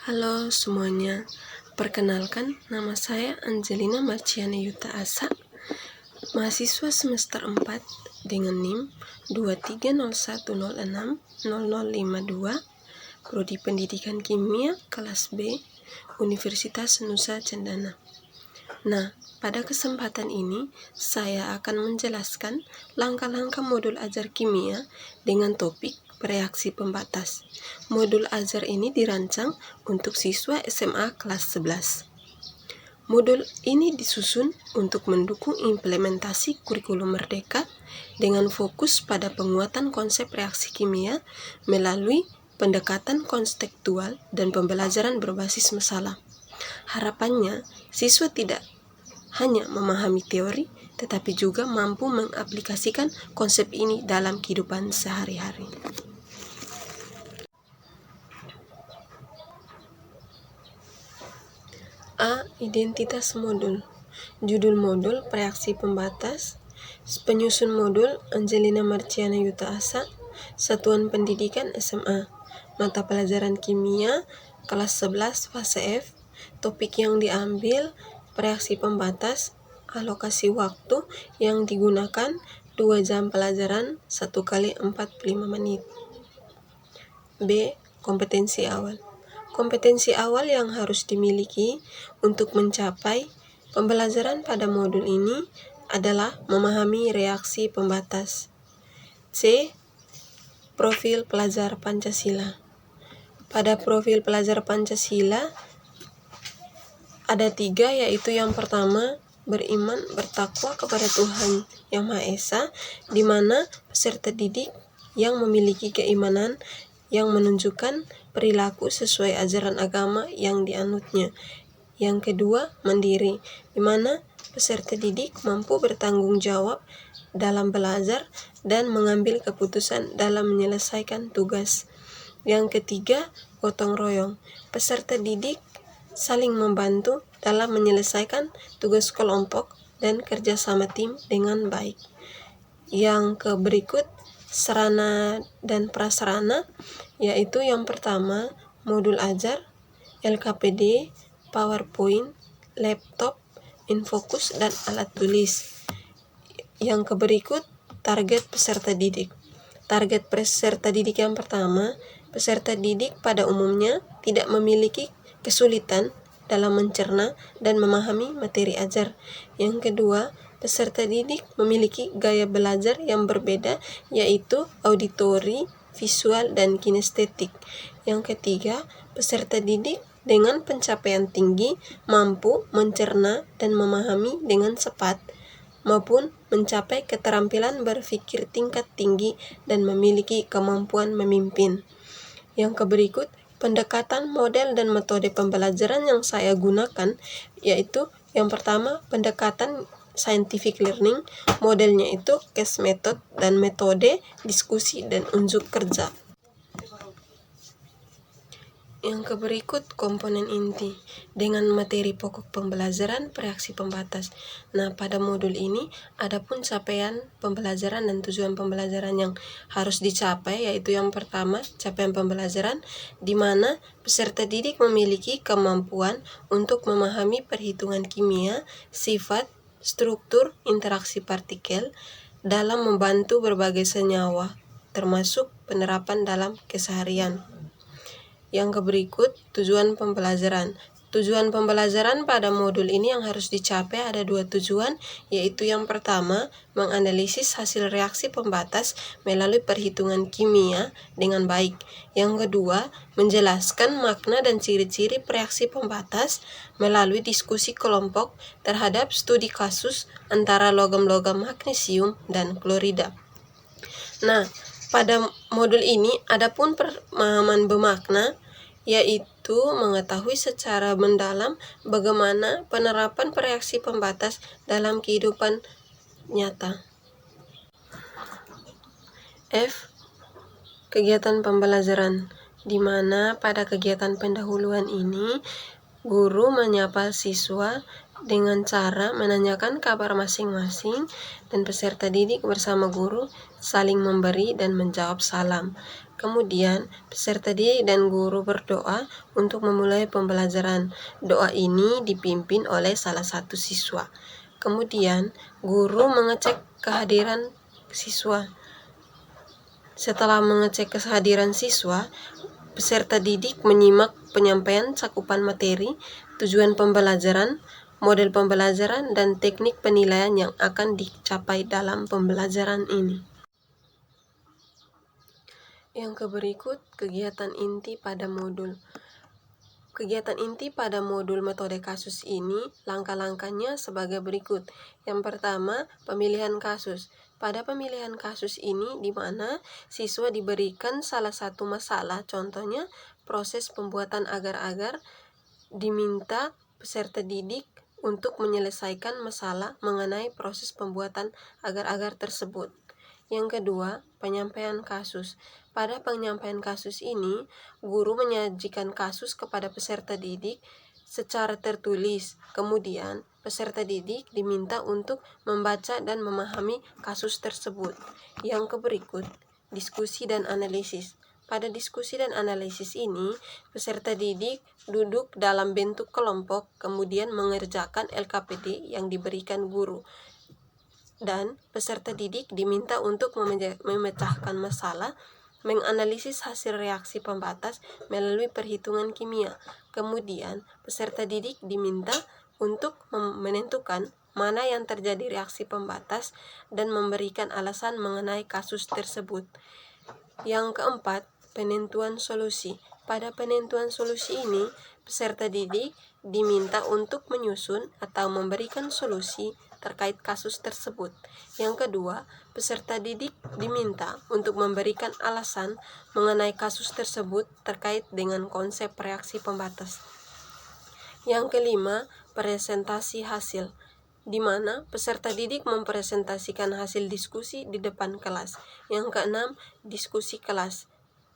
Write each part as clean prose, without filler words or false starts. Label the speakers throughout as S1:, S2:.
S1: Halo semuanya, perkenalkan nama saya Angelina Marciana Yuta Asa, mahasiswa semester 4 dengan NIM 2301060052, Prodi Pendidikan Kimia kelas B, Universitas Nusa Cendana. Nah, pada kesempatan ini saya akan menjelaskan langkah-langkah modul ajar kimia dengan topik reaksi pembatas. Modul ajar ini dirancang untuk siswa SMA kelas 11. Modul ini disusun untuk mendukung implementasi kurikulum merdeka dengan fokus pada penguatan konsep reaksi kimia melalui pendekatan konseptual dan pembelajaran berbasis masalah. Harapannya, siswa tidak hanya memahami teori, tetapi juga mampu mengaplikasikan konsep ini dalam kehidupan sehari-hari. A. Identitas modul. Judul modul reaksi pembatas. Penyusun modul Angelina Marciana Yuta Asa, Satuan Pendidikan SMA. Mata pelajaran kimia kelas 11 fase F. Topik yang diambil reaksi pembatas. Alokasi waktu yang digunakan 2 jam pelajaran 1 kali 45 menit. B. Kompetensi awal. Kompetensi awal yang harus dimiliki untuk mencapai pembelajaran pada modul ini adalah memahami reaksi pembatas. C. Profil pelajar Pancasila. Pada profil pelajar Pancasila ada 3, yaitu yang pertama, beriman bertakwa kepada Tuhan Yang Maha Esa, di mana peserta didik yang memiliki keimanan yang menunjukkan perilaku sesuai ajaran agama yang dianutnya. Yang kedua, mandiri, di mana peserta didik mampu bertanggung jawab dalam belajar dan mengambil keputusan dalam menyelesaikan tugas. Yang ketiga, gotong royong, peserta didik saling membantu dalam menyelesaikan tugas kelompok dan kerjasama tim dengan baik. Yang berikut, sarana dan prasarana, yaitu yang pertama, modul ajar, LKPD, PowerPoint, laptop, Infocus, dan alat tulis. Yang berikut, target peserta didik. Target peserta didik yang pertama, peserta didik pada umumnya tidak memiliki kesulitan dalam mencerna dan memahami materi ajar. Yang kedua, peserta didik memiliki gaya belajar yang berbeda, yaitu auditori, visual, dan kinestetik. Yang ketiga, peserta didik dengan pencapaian tinggi mampu mencerna dan memahami dengan cepat, maupun mencapai keterampilan berpikir tingkat tinggi dan memiliki kemampuan memimpin. Yang berikut, pendekatan model dan metode pembelajaran yang saya gunakan, yaitu yang pertama, pendekatan scientific learning, modelnya itu case method, dan metode diskusi dan unjuk kerja. Yang berikut, komponen inti dengan materi pokok pembelajaran reaksi pembatas. Nah, pada modul ini adapun capaian pembelajaran dan tujuan pembelajaran yang harus dicapai, yaitu yang pertama, capaian pembelajaran di mana peserta didik memiliki kemampuan untuk memahami perhitungan kimia, sifat, struktur, interaksi partikel dalam membantu berbagai senyawa, termasuk penerapan dalam keseharian. Yang berikut, tujuan pembelajaran. Tujuan pembelajaran pada modul ini yang harus dicapai ada 2 tujuan, yaitu yang pertama, menganalisis hasil reaksi pembatas melalui perhitungan kimia dengan baik. Yang kedua, menjelaskan makna dan ciri-ciri reaksi pembatas melalui diskusi kelompok terhadap studi kasus antara logam-logam magnesium dan klorida. Nah, pada modul ini adapun pemahaman bermakna, yaitu mengetahui secara mendalam bagaimana penerapan reaksi pembatas dalam kehidupan nyata. F. Kegiatan pembelajaran, di mana pada kegiatan pendahuluan ini guru menyapa siswa dengan cara menanyakan kabar masing-masing dan peserta didik bersama guru saling memberi dan menjawab salam. Kemudian, peserta didik dan guru berdoa untuk memulai pembelajaran. Doa ini dipimpin oleh salah satu siswa. Kemudian, guru mengecek kehadiran siswa. Setelah mengecek kehadiran siswa, peserta didik menyimak penyampaian cakupan materi, tujuan pembelajaran, model pembelajaran, dan teknik penilaian yang akan dicapai dalam pembelajaran ini. Yang berikut, kegiatan inti pada modul. Kegiatan inti pada modul metode kasus ini, langkah-langkahnya sebagai berikut. Yang pertama, pemilihan kasus. Pada pemilihan kasus ini, di mana siswa diberikan salah satu masalah, contohnya proses pembuatan agar-agar, diminta peserta didik untuk menyelesaikan masalah mengenai proses pembuatan agar-agar tersebut. Yang kedua, penyampaian kasus. Pada penyampaian kasus ini, guru menyajikan kasus kepada peserta didik secara tertulis. Kemudian, peserta didik diminta untuk membaca dan memahami kasus tersebut. Yang berikut, diskusi dan analisis. Pada diskusi dan analisis ini, peserta didik duduk dalam bentuk kelompok, kemudian mengerjakan LKPD yang diberikan guru. Dan peserta didik diminta untuk memecahkan masalah, menganalisis hasil reaksi pembatas melalui perhitungan kimia. Kemudian, peserta didik diminta untuk menentukan mana yang terjadi reaksi pembatas dan memberikan alasan mengenai kasus tersebut. Yang keempat, penentuan solusi. Pada penentuan solusi ini, peserta didik diminta untuk menyusun atau memberikan solusi terkait kasus tersebut. Yang kedua, peserta didik diminta untuk memberikan alasan mengenai kasus tersebut terkait dengan konsep reaksi pembatas. Yang kelima, presentasi hasil, di mana peserta didik mempresentasikan hasil diskusi di depan kelas. Yang keenam, diskusi kelas,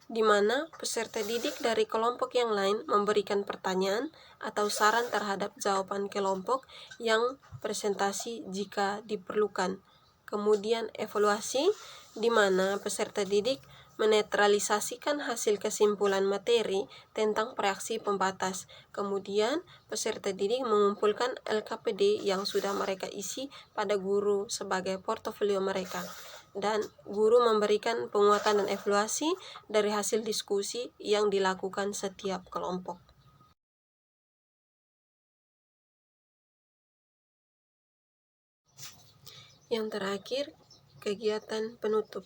S1: di mana peserta didik dari kelompok yang lain memberikan pertanyaan atau saran terhadap jawaban kelompok yang presentasi jika diperlukan. Kemudian evaluasi, di mana peserta didik menetralisasikan hasil kesimpulan materi tentang reaksi pembatas. Kemudian peserta didik mengumpulkan LKPD yang sudah mereka isi pada guru sebagai portofolio mereka. Dan guru memberikan penguatan dan evaluasi dari hasil diskusi yang dilakukan setiap kelompok. Yang terakhir, kegiatan penutup.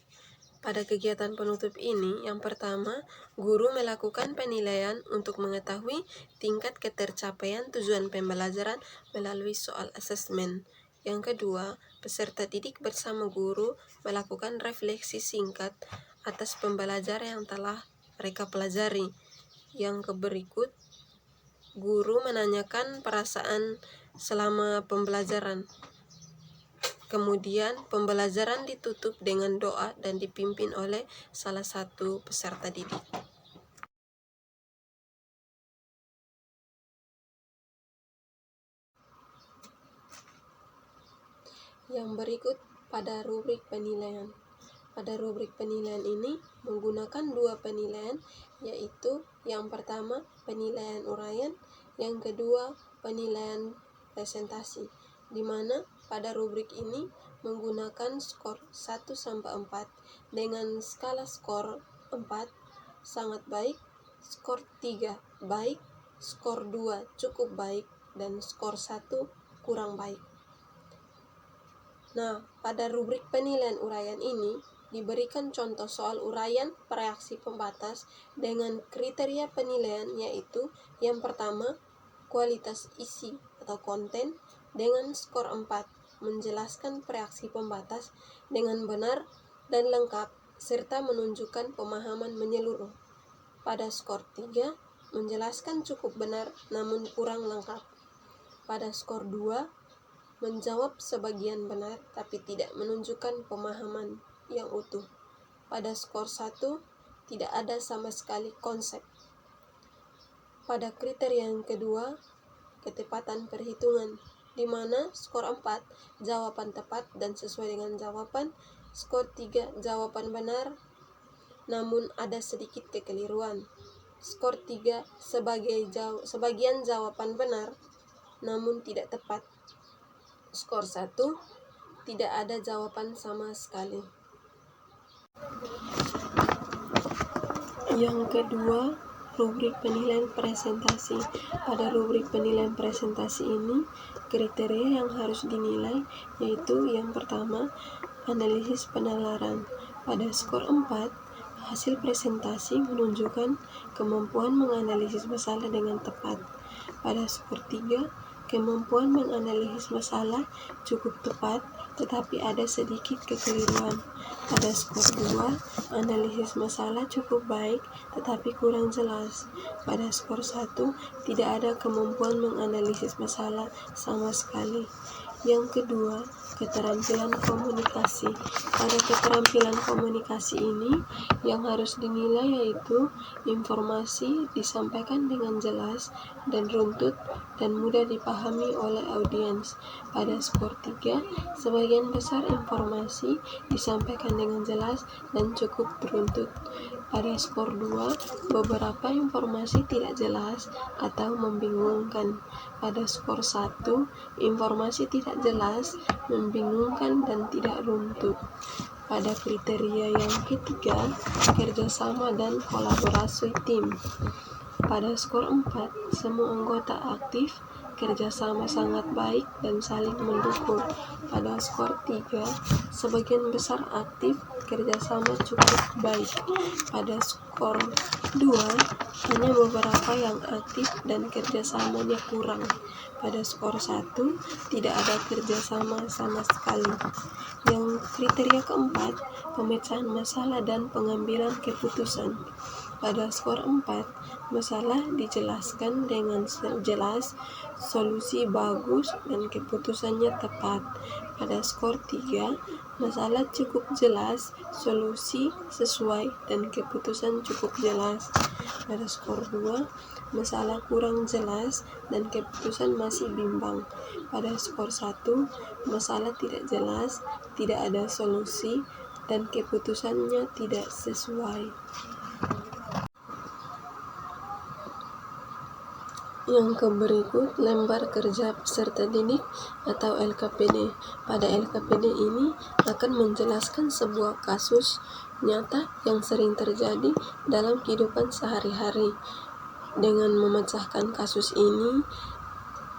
S1: Pada kegiatan penutup ini, yang pertama, guru melakukan penilaian untuk mengetahui tingkat ketercapaian tujuan pembelajaran melalui soal asesmen. Yang kedua, peserta didik bersama guru melakukan refleksi singkat atas pembelajaran yang telah mereka pelajari. Yang berikut, guru menanyakan perasaan selama pembelajaran. Kemudian, pembelajaran ditutup dengan doa dan dipimpin oleh salah satu peserta didik. Yang berikut pada rubrik penilaian. Pada rubrik penilaian ini menggunakan dua penilaian, yaitu yang pertama penilaian uraian, yang kedua penilaian presentasi, di mana pada rubrik ini menggunakan skor 1-4 dengan skala skor 4 sangat baik, skor 3 baik, skor 2 cukup baik, dan skor 1 kurang baik. Nah, pada rubrik penilaian uraian ini diberikan contoh soal uraian reaksi pembatas dengan kriteria penilaian, yaitu yang pertama kualitas isi atau konten dengan skor 4, menjelaskan reaksi pembatas dengan benar dan lengkap serta menunjukkan pemahaman menyeluruh. Pada skor 3, menjelaskan cukup benar namun kurang lengkap. Pada skor 2, menjawab sebagian benar tapi tidak menunjukkan pemahaman yang utuh. Pada skor 1, tidak ada sama sekali konsep. Pada kriteria yang kedua, ketepatan perhitungan, di mana skor 4 jawaban tepat dan sesuai dengan jawaban, skor 3 jawaban benar namun ada sedikit kekeliruan. Skor 3, sebagian jawaban benar, namun tidak tepat. Skor 1, tidak ada jawaban sama sekali. Yang kedua, rubrik penilaian presentasi. Pada rubrik penilaian presentasi ini, kriteria yang harus dinilai yaitu yang pertama, analisis penalaran. Pada skor 4, hasil presentasi menunjukkan kemampuan menganalisis masalah dengan tepat. Pada skor 3, kemampuan menganalisis masalah cukup tepat, tetapi ada sedikit kekeliruan. Pada skor 2, analisis masalah cukup baik, tetapi kurang jelas. Pada skor 1, tidak ada kemampuan menganalisis masalah sama sekali. Yang kedua, keterampilan komunikasi. Pada keterampilan komunikasi ini, yang harus dinilai yaitu informasi disampaikan dengan jelas dan runtut dan mudah dipahami oleh audiens. Pada skor 3, sebagian besar informasi disampaikan dengan jelas dan cukup runtut. Pada skor 2, beberapa informasi tidak jelas atau membingungkan. Pada skor 1, informasi tidak jelas, membingungkan, dan tidak runtut. Pada kriteria yang ketiga, kerjasama dan kolaborasi tim. Pada skor 4, semua anggota aktif, kerjasama sangat baik, dan saling mendukung. Pada skor 3, sebagian besar aktif, kerjasama cukup baik. Pada skor 2, hanya beberapa yang aktif dan kerjasamanya kurang. Pada skor 1, tidak ada kerjasama sama sekali. Yang kriteria keempat, pemecahan masalah dan pengambilan keputusan. Pada skor 4, masalah dijelaskan dengan jelas, solusi bagus, dan keputusannya tepat. Pada skor 3, masalah cukup jelas, solusi sesuai, dan keputusan cukup jelas. Pada skor 2, masalah kurang jelas dan keputusan masih bimbang. Pada skor 1, masalah tidak jelas, tidak ada solusi, dan keputusannya tidak sesuai. Yang berikut, lembar kerja peserta didik atau LKPD. Pada LKPD ini akan menjelaskan sebuah kasus nyata yang sering terjadi dalam kehidupan sehari-hari. Dengan memecahkan kasus ini,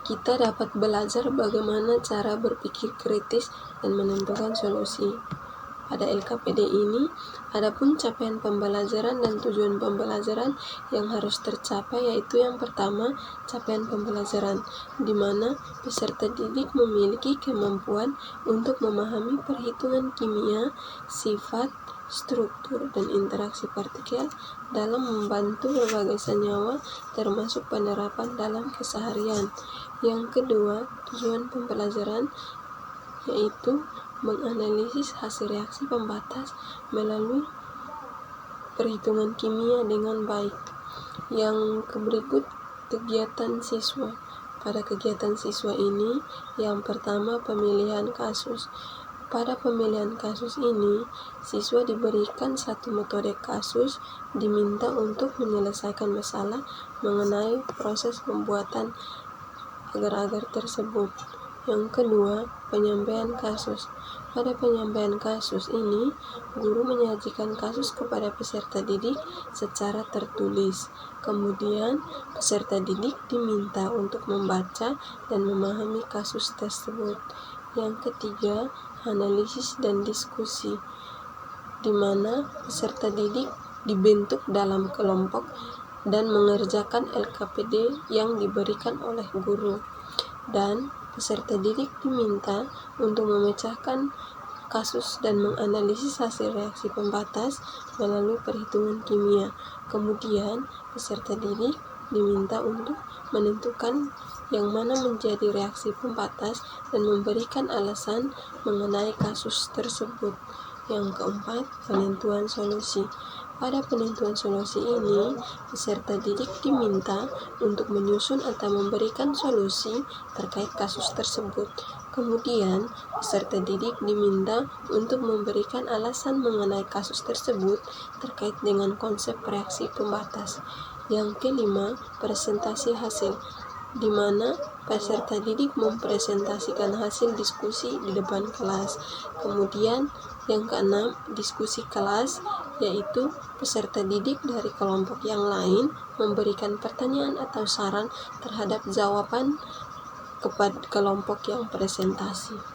S1: kita dapat belajar bagaimana cara berpikir kritis dan menentukan solusi. Pada LKPD ini, adapun capaian pembelajaran dan tujuan pembelajaran yang harus tercapai yaitu yang pertama, capaian pembelajaran, di mana peserta didik memiliki kemampuan untuk memahami perhitungan kimia, sifat, struktur, dan interaksi partikel dalam membantu berbagai senyawa termasuk penerapan dalam keseharian. Yang kedua, tujuan pembelajaran yaitu menganalisis hasil reaksi pembatas melalui perhitungan kimia dengan baik. Yang berikut, kegiatan siswa. Pada kegiatan siswa ini, yang pertama pemilihan kasus. Pada pemilihan kasus ini, siswa diberikan satu metode kasus, diminta untuk menyelesaikan masalah mengenai proses pembuatan agar-agar tersebut. Yang kedua, penyampaian kasus. Pada penyampaian kasus ini, guru menyajikan kasus kepada peserta didik secara tertulis. Kemudian, peserta didik diminta untuk membaca dan memahami kasus tersebut. Yang ketiga, analisis dan diskusi, di mana peserta didik dibentuk dalam kelompok dan mengerjakan LKPD yang diberikan oleh guru. Dan peserta didik diminta untuk memecahkan kasus dan menganalisis hasil reaksi pembatas melalui perhitungan kimia. Kemudian, peserta didik diminta untuk menentukan yang mana menjadi reaksi pembatas dan memberikan alasan mengenai kasus tersebut. Yang keempat, penentuan solusi. Pada penentuan solusi ini, peserta didik diminta untuk menyusun atau memberikan solusi terkait kasus tersebut. Kemudian, peserta didik diminta untuk memberikan alasan mengenai kasus tersebut terkait dengan konsep reaksi pembatas. Yang kelima, presentasi hasil, di mana peserta didik mempresentasikan hasil diskusi di depan kelas. Kemudian, yang keenam, diskusi kelas, yaitu peserta didik dari kelompok yang lain memberikan pertanyaan atau saran terhadap jawaban kepada kelompok yang presentasi.